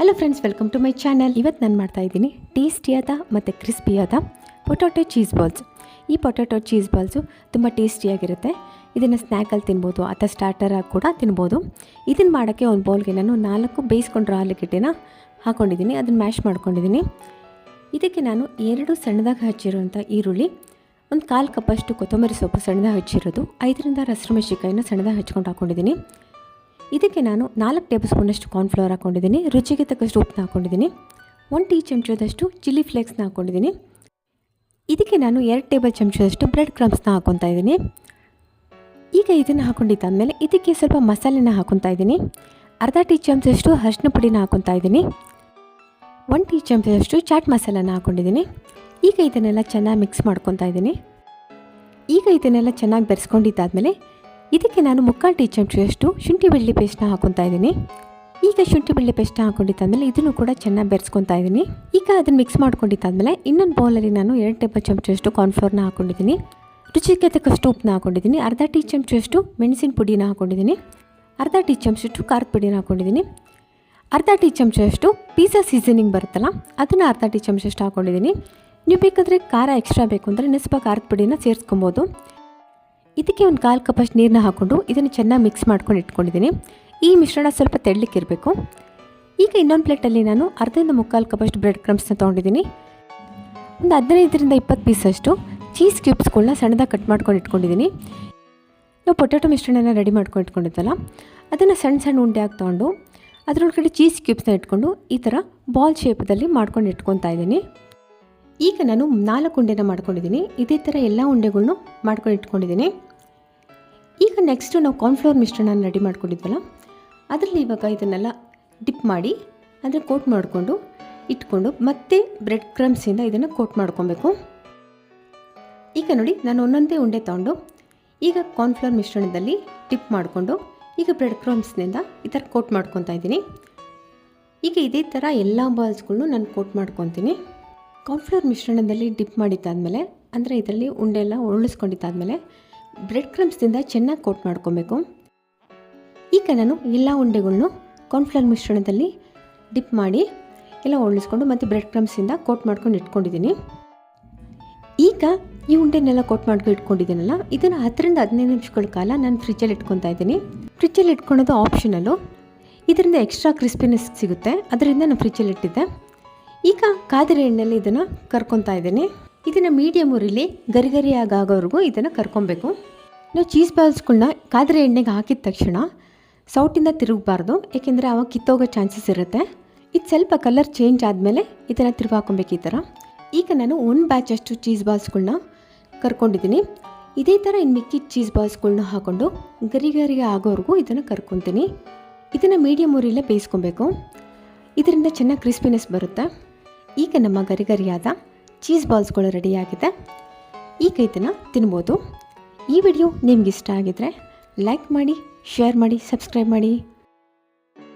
Hello friends, welcome to my channel. ಇವತ್ತು ನಾನು ಮಾಡ್ತಾಯಿದ್ದೀನಿ ಟೇಸ್ಟಿಯಾದ ಮತ್ತು ಕ್ರಿಸ್ಪಿಯಾದ ಪೊಟ್ಯಾಟೊ ಚೀಸ್ ಬಾಲ್ಸ್. ಈ ಪೊಟ್ಯಾಟೊ ಚೀಸ್ ಬಾಲ್ಸು ತುಂಬ ಟೇಸ್ಟಿಯಾಗಿರುತ್ತೆ. ಇದನ್ನು ಸ್ನ್ಯಾಕಲ್ಲಿ ತಿನ್ಬೋದು ಅಥವಾ ಸ್ಟಾರ್ಟರಾಗಿ ಕೂಡ ತಿನ್ಬೋದು. ಇದನ್ನು ಮಾಡೋಕ್ಕೆ ಒಂದು ಬೌಲ್ಗೆ ನಾನು 4 ಬೇಯಿಸ್ಕೊಂಡಿರೋ ಆಲೂಗೆಡ್ಡೆನ ಹಾಕ್ಕೊಂಡಿದ್ದೀನಿ. ಅದನ್ನು ಮ್ಯಾಶ್ ಮಾಡ್ಕೊಂಡಿದ್ದೀನಿ. ಇದಕ್ಕೆ ನಾನು 2 ಸಣ್ಣದಾಗಿ ಹಚ್ಚಿರೋಂಥ ಈರುಳ್ಳಿ, ಒಂದು 1/4 ಕಪ್ಪಷ್ಟು ಕೊತ್ತಂಬರಿ ಸೊಪ್ಪು ಸಣ್ಣದಾಗಿ ಹಚ್ಚಿರೋದು, 5ರಿಂದ ಹಸಿಮೆಣಸಿನಕಾಯಿನ ಸಣ್ಣದಾಗಿ ಹಚ್ಕೊಂಡು ಹಾಕ್ಕೊಂಡಿದ್ದೀನಿ. ಇದಕ್ಕೆ ನಾನು 4 ಟೇಬಲ್ ಸ್ಪೂನಷ್ಟು ಕಾರ್ನ್ಫ್ಲವರ್ ಹಾಕ್ಕೊಂಡಿದ್ದೀನಿ. ರುಚಿಗೆ ತಕ್ಕಷ್ಟು ಉಪ್ಪನ್ನ ಹಾಕ್ಕೊಂಡಿದ್ದೀನಿ. 1 ಟೀ ಚಮಚದಷ್ಟು ಚಿಲ್ಲಿ ಫ್ಲೇಕ್ಸ್ನ ಹಾಕ್ಕೊಂಡಿದ್ದೀನಿ. ಇದಕ್ಕೆ ನಾನು 2 ಟೇಬಲ್ ಚಮಚದಷ್ಟು ಬ್ರೆಡ್ ಕ್ರಮ್ಸ್ನ ಹಾಕ್ಕೊತಾ ಇದ್ದೀನಿ. ಈಗ ಇದನ್ನು ಹಾಕ್ಕೊಂಡಿದ್ದಾದಮೇಲೆ ಇದಕ್ಕೆ ಸ್ವಲ್ಪ ಮಸಾಲೆನ ಹಾಕ್ಕೊತಾ ಇದ್ದೀನಿ. ಅರ್ಧ ಟೀ ಚಮಚದಷ್ಟು ಅರಿಶಿನ ಪುಡಿನ ಹಾಕ್ಕೊತಾ ಇದ್ದೀನಿ. 1 ಟೀ ಚಮಚದಷ್ಟು ಚಾಟ್ ಮಸಾಲನ ಹಾಕ್ಕೊಂಡಿದ್ದೀನಿ. ಈಗ ಇದನ್ನೆಲ್ಲ ಚೆನ್ನಾಗಿ ಮಿಕ್ಸ್ ಮಾಡ್ಕೊತಾ ಇದ್ದೀನಿ. ಈಗ ಇದನ್ನೆಲ್ಲ ಚೆನ್ನಾಗಿ ಬೆರೆಸ್ಕೊಂಡಿದ್ದಾದಮೇಲೆ ಇದಕ್ಕೆ ನಾನು 3/4 ಟೀ ಚಮಚದಷ್ಟು ಶುಂಠಿ ಬೆಳ್ಳುಳ್ಳಿ ಪೇಸ್ಟ್ನ ಹಾಕ್ಕೊತಾ ಇದ್ದೀನಿ. ಈಗ ಶುಂಠಿ ಬೆಳ್ಳುಳ್ಳಿ ಪೇಸ್ಟ್ನ ಹಾಕ್ಕೊಂಡಿದ್ದಾದಮೇಲೆ ಇದನ್ನು ಕೂಡ ಚೆನ್ನಾಗಿ ಬೆರೆಸ್ಕೊತಾ ಇದ್ದೀನಿ. ಈಗ ಅದನ್ನು ಮಿಕ್ಸ್ ಮಾಡ್ಕೊಂಡಿದ್ದಾದಮೇಲೆ ಇನ್ನೊಂದು ಬೌಲಲ್ಲಿ ನಾನು 2 ಟೇಬಲ್ ಚಮಚದಷ್ಟು ಕಾರ್ನ್ಫ್ಲೋರ್ನ ಹಾಕ್ಕೊಂಡಿದ್ದೀನಿ. ರುಚಿಗೆ ತಕ್ಕಷ್ಟು ಉಪ್ಪನ್ನ ಹಾಕ್ಕೊಂಡಿದ್ದೀನಿ. ಅರ್ಧ ಟೀ ಚಮಚದಷ್ಟು ಮೆಣಸಿನ ಪುಡಿನ ಹಾಕ್ಕೊಂಡಿದ್ದೀನಿ. ಅರ್ಧ ಟೀ ಚಮಚದಷ್ಟು ಖಾರದ ಪುಡಿನ ಹಾಕ್ಕೊಂಡಿದ್ದೀನಿ. ಅರ್ಧ ಟೀ ಚಮಚದಷ್ಟು ಪಿಜ್ಜಾ ಸೀಸನಿಂಗ್ ಬರುತ್ತಲ್ಲ, ಅದನ್ನು ಅರ್ಧ ಟೀ ಚಮಚದಷ್ಟು ಹಾಕ್ಕೊಂಡಿದ್ದೀನಿ. ನೀವು ಬೇಕಾದರೆ ಖಾರ ಎಕ್ಸ್ಟ್ರಾ ಬೇಕು ಅಂದರೆ ಸ್ವಲ್ಪ ಖಾರದ ಪುಡಿನ ಸೇರಿಸ್ಕೊಬೋದು. ಇದಕ್ಕೆ ಒಂದು 1/4 ಕಪ್ಪಷ್ಟು ನೀರನ್ನ ಹಾಕ್ಕೊಂಡು ಇದನ್ನು ಚೆನ್ನಾಗಿ ಮಿಕ್ಸ್ ಮಾಡ್ಕೊಂಡು ಇಟ್ಕೊಂಡಿದ್ದೀನಿ. ಈ ಮಿಶ್ರಣ ಸ್ವಲ್ಪ ತೆಳ್ಳಕ್ಕಿರಬೇಕು. ಈಗ ಇನ್ನೊಂದು ಪ್ಲೇಟಲ್ಲಿ ನಾನು ಅರ್ಧದಿಂದ 3/4 ಕಪ್ಪಷ್ಟು ಬ್ರೆಡ್ ಕ್ರಮ್ಸ್ನ ತೊಗೊಂಡಿದ್ದೀನಿ. ಒಂದು 15ರಿಂದ 20 ಪೀಸಷ್ಟು ಚೀಸ್ ಕ್ಯೂಬ್ಸ್ಗಳನ್ನ ಸಣ್ಣದಾಗಿ ಕಟ್ ಮಾಡ್ಕೊಂಡು ಇಟ್ಕೊಂಡಿದ್ದೀನಿ. ನಾವು ಪೊಟ್ಯಾಟೊ ಮಿಶ್ರಣನ ರೆಡಿ ಮಾಡ್ಕೊಂಡು ಇಟ್ಕೊಂಡಿದ್ದಲ್ಲ, ಅದನ್ನು ಸಣ್ಣ ಸಣ್ಣ ಉಂಡೆಯಾಗಿ ತೊಗೊಂಡು ಅದರೊಳಗಡೆ ಚೀಸ್ ಕ್ಯೂಬ್ಸ್ನ ಇಟ್ಕೊಂಡು ಈ ಥರ ಬಾಲ್ ಶೇಪದಲ್ಲಿ ಮಾಡ್ಕೊಂಡು ಇಟ್ಕೊತಾ ಇದ್ದೀನಿ. ಈಗ ನಾನು 4 ಉಂಡೆನ ಮಾಡ್ಕೊಂಡಿದ್ದೀನಿ. ಇದೇ ಥರ ಎಲ್ಲ ಉಂಡೆಗಳ್ನು ಮಾಡ್ಕೊಂಡು ಇಟ್ಕೊಂಡಿದ್ದೀನಿ. ಈಗ ನೆಕ್ಸ್ಟು ನಾವು ಕಾರ್ನ್ಫ್ಲವರ್ ಮಿಶ್ರಣ ರೆಡಿ ಮಾಡ್ಕೊಂಡಿದ್ವಲ್ಲ, ಅದರಲ್ಲಿ ಇವಾಗ ಇದನ್ನೆಲ್ಲ ಡಿಪ್ ಮಾಡಿ ಅದನ್ನು ಕೋಟ್ ಮಾಡಿಕೊಂಡು ಇಟ್ಕೊಂಡು ಮತ್ತೆ ಬ್ರೆಡ್ ಕ್ರಮ್ಸಿಂದ ಇದನ್ನು ಕೋಟ್ ಮಾಡ್ಕೊಬೇಕು. ಈಗ ನೋಡಿ, ನಾನು ಒಂದೊಂದೇ ಉಂಡೆ ತೊಗೊಂಡು ಈಗ ಕಾರ್ನ್ಫ್ಲವರ್ ಮಿಶ್ರಣದಲ್ಲಿ ಡಿಪ್ ಮಾಡಿಕೊಂಡು ಈಗ ಬ್ರೆಡ್ ಕ್ರಮ್ಸ್ನಿಂದ ಈ ಥರ ಕೋಟ್ ಮಾಡ್ಕೊತಾ ಇದ್ದೀನಿ. ಈಗ ಇದೇ ಥರ ಎಲ್ಲ ಬಾಲ್ಸ್ಗಳ್ನು ನಾನು ಕೋಟ್ ಮಾಡ್ಕೊತೀನಿ. ಕಾರ್ನ್ಫ್ಲವರ್ ಮಿಶ್ರಣದಲ್ಲಿ ಡಿಪ್ ಮಾಡಿದ್ದಾದಮೇಲೆ, ಅಂದರೆ ಇದರಲ್ಲಿ ಉಂಡೆ ಎಲ್ಲ ಉರುಳಿಸ್ಕೊಂಡಿದ್ದಾದಮೇಲೆ ಬ್ರೆಡ್ ಕ್ರಮ್ಸ್ದಿಂದ ಚೆನ್ನಾಗಿ ಕೋಟ್ ಮಾಡ್ಕೊಬೇಕು. ಈಗ ನಾನು ಎಲ್ಲ ಉಂಡೆಗಳ್ನು ಕಾರ್ನ್ಫ್ಲವರ್ ಮಿಶ್ರಣದಲ್ಲಿ ಡಿಪ್ ಮಾಡಿ ಎಲ್ಲ ಉರುಳಿಸ್ಕೊಂಡು ಮತ್ತು ಬ್ರೆಡ್ ಕ್ರಮ್ಸಿಂದ ಕೋಟ್ ಮಾಡ್ಕೊಂಡು ಇಟ್ಕೊಂಡಿದ್ದೀನಿ. ಈಗ ಈ ಉಂಡೆನೆಲ್ಲ ಕೋಟ್ ಮಾಡ್ಕೊಂಡು ಇಟ್ಕೊಂಡಿದ್ದೀನಲ್ಲ, ಇದನ್ನು 10ರಿಂದ 15 ನಿಮಿಷಗಳ ಕಾಲ ನಾನು ಫ್ರಿಜ್ಜಲ್ಲಿ ಇಟ್ಕೊತಾ ಇದ್ದೀನಿ. ಫ್ರಿಜ್ಜಲ್ಲಿ ಇಟ್ಕೊಳೋದು ಆಪ್ಷನಲ್ಲು. ಇದರಿಂದ ಎಕ್ಸ್ಟ್ರಾ ಕ್ರಿಸ್ಪಿನೆಸ್ ಸಿಗುತ್ತೆ, ಅದರಿಂದ ನಾನು ಫ್ರಿಜ್ಜಲ್ಲಿ ಇಟ್ಟಿದ್ದೆ. ಈಗ ಕಾದಿರೋ ಎಣ್ಣೆಯಲ್ಲಿ ಇದನ್ನು ಕರ್ಕೊತಾ ಇದ್ದೀನಿ. ಇದನ್ನು ಮೀಡಿಯಮ್ ಉರಿಲಿ ಗರಿಗರಿಯಾಗೋವರೆಗೂ ಇದನ್ನು ಕರ್ಕೊಬೇಕು. ನಾವು ಚೀಸ್ ಬಾಲ್ಸ್ಗಳನ್ನ ಕಾದಿರೋ ಎಣ್ಣೆಗೆ ಹಾಕಿದ ತಕ್ಷಣ ಸೌಟಿಂದ ತಿರುಗಬಾರ್ದು, ಏಕೆಂದರೆ ಆವಾಗ ಕಿತ್ತೋಗೋ ಚಾನ್ಸಸ್ ಇರುತ್ತೆ. ಇದು ಸ್ವಲ್ಪ ಕಲರ್ ಚೇಂಜ್ ಆದಮೇಲೆ ಇದನ್ನು ತಿರುಗಿ ಹಾಕೊಬೇಕು ಈ ಥರ. ಈಗ ನಾನು 1 ಬ್ಯಾಚ್ ಅಷ್ಟು ಚೀಸ್ ಬಾಲ್ಸ್ಗಳನ್ನ ಕರ್ಕೊಂಡಿದ್ದೀನಿ. ಇದೇ ಥರ ಇನ್ನು ಮಿಕ್ಕಿದ ಚೀಸ್ ಬಾಲ್ಸ್ಗಳನ್ನ ಹಾಕ್ಕೊಂಡು ಗರಿ ಆಗೋವರೆಗೂ ಇದನ್ನು ಕರ್ಕೊತೀನಿ. ಇದನ್ನು ಮೀಡಿಯಮ್ ಉರಿಲೇ ಬೇಯಿಸ್ಕೊಬೇಕು, ಇದರಿಂದ ಚೆನ್ನಾಗಿ ಕ್ರಿಸ್ಪಿನೆಸ್ ಬರುತ್ತೆ. ಈಗ ನಮ್ಮ ಗರಿಯಾದ ಚೀಸ್ ಬಾಲ್ಸ್ಗಳು ರೆಡಿಯಾಗಿದೆ. ಈಗ ಇದನ್ನು ತಿನ್ಬೋದು. ಈ ವಿಡಿಯೋ ನಿಮ್ಗೆ ಇಷ್ಟ ಆಗಿದರೆ ಲೈಕ್ ಮಾಡಿ, ಶೇರ್ ಮಾಡಿ, ಸಬ್ಸ್ಕ್ರೈಬ್ ಮಾಡಿ.